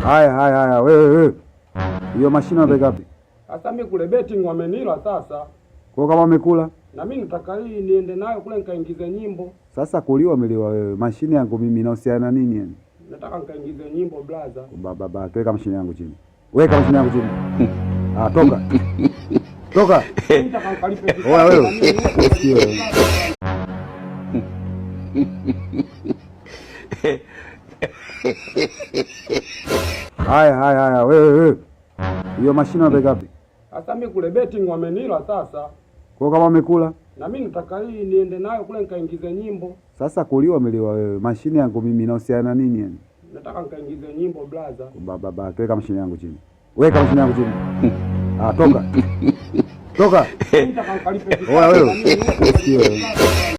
Haya, wewe. Hiyo mashine unapeleka wapi? Sasa mimi kule betting wamenila sasa. Kwa kama wamekula? Na mimi nataka hii niende nayo kule nikaingize nyimbo. Sasa kuliwa umeliwa wewe. Mashine yangu mimi inahusiana nini yani? Nataka nikaingize nyimbo blaza. Baba, weka mashine yangu chini. Weka mashine yangu chini. Toka. Toka. Nataka nikalipe. Oya wewe. Usikie wewe. Haya, wewe. Hiyo mashine unapeleka wapi? Sasa mimi kule betting wamenila sasa. Kwa kama wamekula? Na mimi nataka hii niende nayo kule nikaingize nyimbo. Sasa kuliwa umeliwa wewe. Mashine yangu mimi inahusiana nini yani? Nataka nikaingize nyimbo blaza. Baba, weka mashine yangu chini. Weka mashine yangu chini. Toka. Toka. Nataka nikalipe. Oya wewe. Usikie wewe.